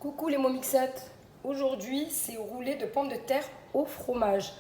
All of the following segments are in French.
Coucou les momixettes, aujourd'hui c'est roulé de pommes de terre au fromage,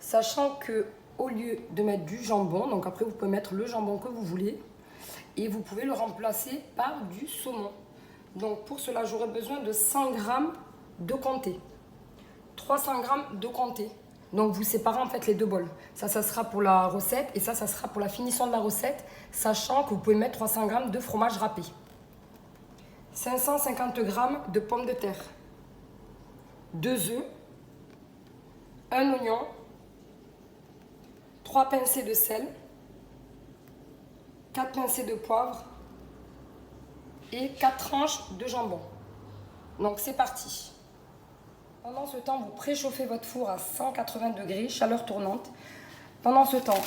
sachant que au lieu de mettre du jambon, donc après vous pouvez mettre le jambon que vous voulez et vous pouvez le remplacer par du saumon. Donc pour cela j'aurai besoin de 100 g de comté, 300 g de comté. Donc vous séparez en fait les deux bols. Ça sera pour la recette et ça sera pour la finition de la recette, sachant que vous pouvez mettre 300 g de fromage râpé. 550 g de pommes de terre, 2 œufs, un oignon, 3 pincées de sel, 4 pincées de poivre et 4 tranches de jambon. Donc c'est parti. Pendant ce temps, vous préchauffez votre four à 180 degrés, chaleur tournante. Pendant ce temps,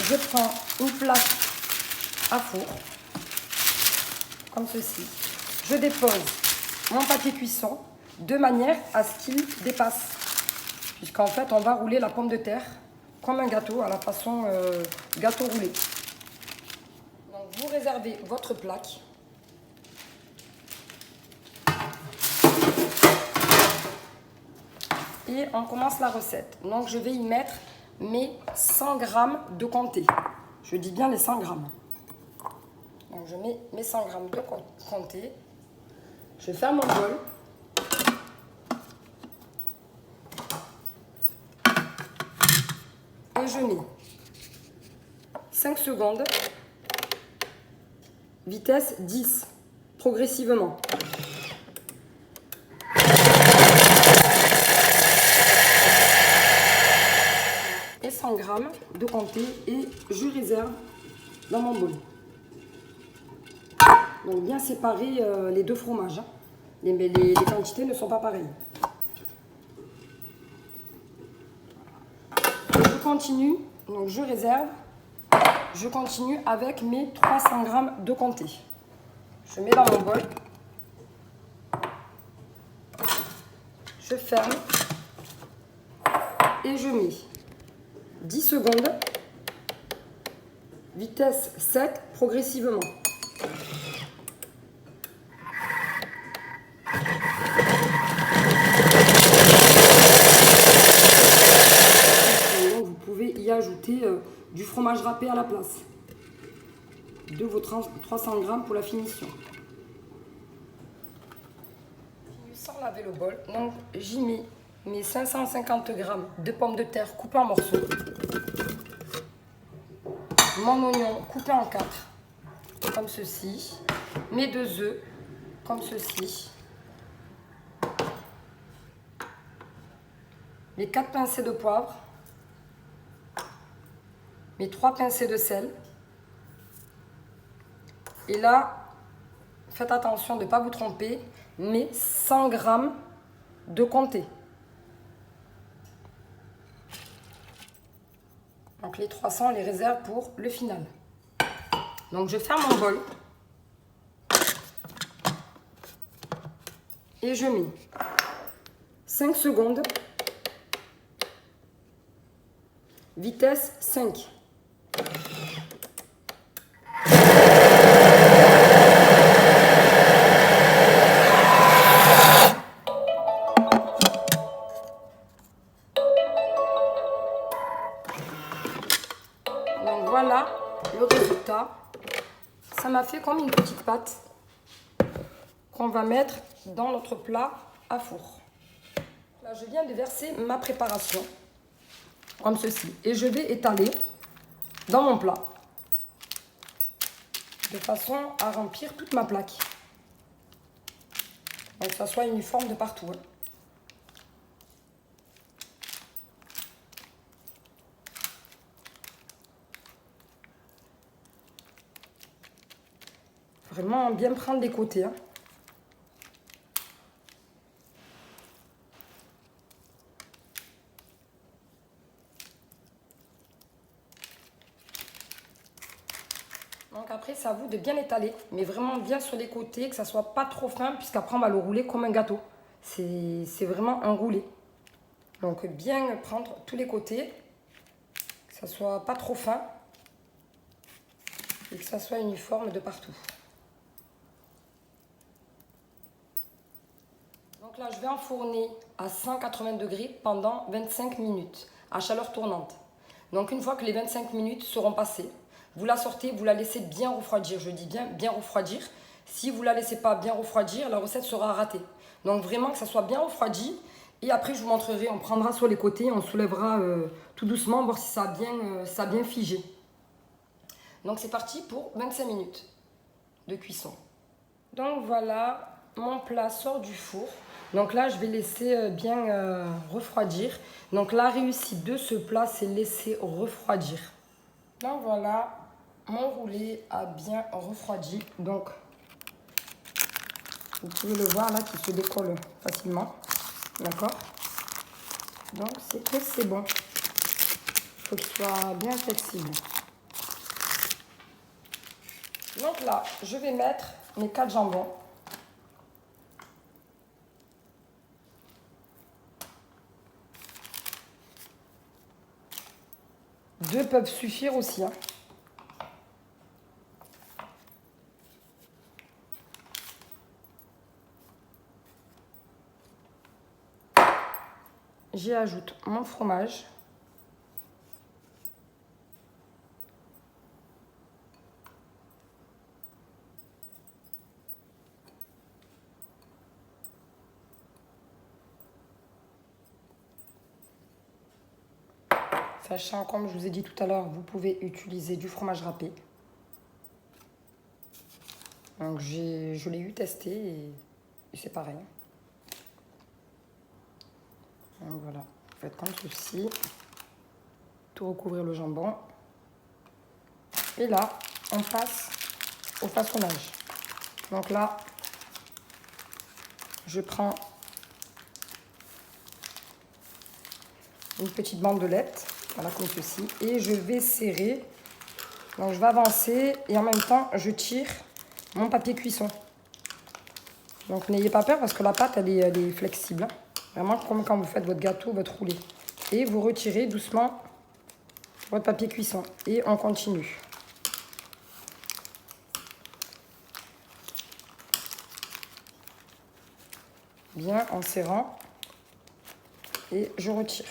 je prends une plaque à four, comme ceci. Je dépose mon papier cuisson de manière à ce qu'il dépasse. Puisqu'en fait, on va rouler la pomme de terre comme un gâteau, à la façon gâteau roulé. Donc, vous réservez votre plaque. Et on commence la recette. Donc, je vais y mettre mes 100 g de comté. Je dis bien les 100 g. Donc, je mets mes 100 g de comté. Je ferme mon bol. Et je mets 5 secondes, vitesse 10, progressivement. Et 100 g de comté et je réserve dans mon bol. Donc bien séparer les deux fromages. Les quantités ne sont pas pareilles. Je continue, donc je réserve. Je continue avec mes 300 g de comté. Je mets dans mon bol. Je ferme. Et je mets 10 secondes. Vitesse 7, progressivement. Donc vous pouvez y ajouter du fromage râpé à la place de vos 300 g pour la finition. Sans laver le bol, donc j'y mets mes 550 g de pommes de terre coupées en morceaux, mon oignon coupé en 4 comme ceci, mes 2 œufs comme ceci, mes 4 pincées de poivre, mes 3 pincées de sel. Et là, faites attention de ne pas vous tromper, mes 100 g de comté. Donc les 300, on les réserve pour le final. Donc je ferme mon bol. Et je mets 5 secondes. Vitesse 5. Donc voilà le résultat. Ça m'a fait comme une petite pâte qu'on va mettre dans notre plat à four. Là, je viens de verser ma préparation comme ceci et je vais étaler dans mon plat de façon à remplir toute ma plaque. Donc que ça soit uniforme de partout. Vraiment bien prendre les côtés. Donc après, c'est à vous de bien étaler, mais vraiment bien sur les côtés, que ça soit pas trop fin, puisqu'après on va le rouler comme un gâteau. C'est vraiment un roulé. Donc bien prendre tous les côtés, que ça soit pas trop fin, et que ça soit uniforme de partout. Donc là, je vais enfourner à 180 degrés pendant 25 minutes à chaleur tournante. Donc une fois que les 25 minutes seront passées, vous la sortez, vous la laissez bien refroidir. Je dis bien refroidir. Si vous ne la laissez pas bien refroidir, la recette sera ratée. Donc vraiment que ça soit bien refroidi. Et après, je vous montrerai, on prendra sur les côtés, on soulèvera tout doucement, voir si ça a bien figé. Donc c'est parti pour 25 minutes de cuisson. Donc voilà, mon plat sort du four. Donc là, je vais laisser bien refroidir. Donc la réussite de ce plat, c'est laisser refroidir. Donc voilà, mon roulé a bien refroidi. Donc, vous pouvez le voir là, qui se décolle facilement. D'accord? Donc c'est que c'est bon. Il faut qu'il soit bien flexible. Donc là, je vais mettre mes 4 jambons. Deux peuvent suffire aussi. Hein. J'y ajoute mon fromage. Sachant, comme je vous ai dit tout à l'heure, vous pouvez utiliser du fromage râpé. Donc je l'ai eu testé et c'est pareil. Donc voilà, vous faites comme ceci. Tout recouvrir le jambon. Et là, on passe au façonnage. Donc là, je prends une petite bandelette, voilà comme ceci, et je vais serrer. Donc je vais avancer et en même temps, je tire mon papier cuisson. Donc n'ayez pas peur parce que la pâte, elle est flexible. Hein. Vraiment comme quand vous faites votre gâteau, votre roulé. Et vous retirez doucement votre papier cuisson. Et on continue. Bien en serrant. Et je retire.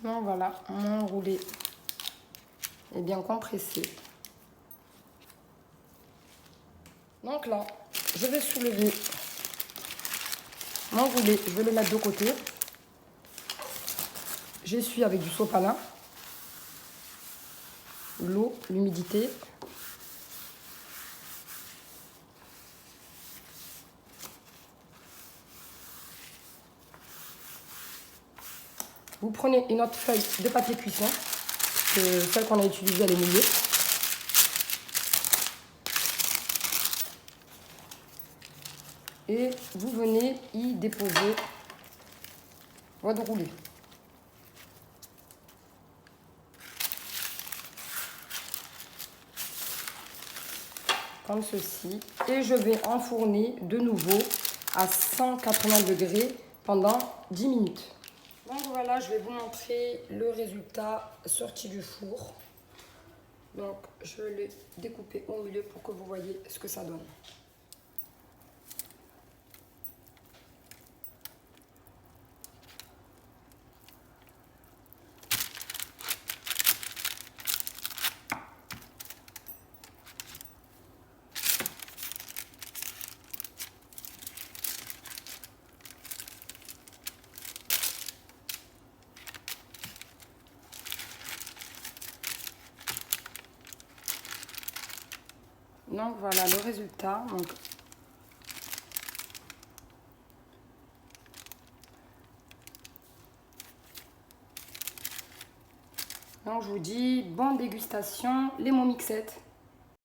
Donc voilà, mon roulé est bien compressé. Donc là, je vais soulever mon roulé, je vais le mettre de côté. J'essuie avec du sopalin, l'eau, l'humidité. Vous prenez une autre feuille de papier cuisson, celle qu'on a utilisée, elle est mouillée. Et vous venez y déposer votre roulé. Comme ceci. Et je vais enfourner de nouveau à 180 degrés pendant 10 minutes. Donc voilà, je vais vous montrer le résultat sorti du four. Donc je l'ai découpé au milieu pour que vous voyez ce que ça donne. Donc voilà le résultat. Donc, Donc je vous dis bonne dégustation, les mots mixettes.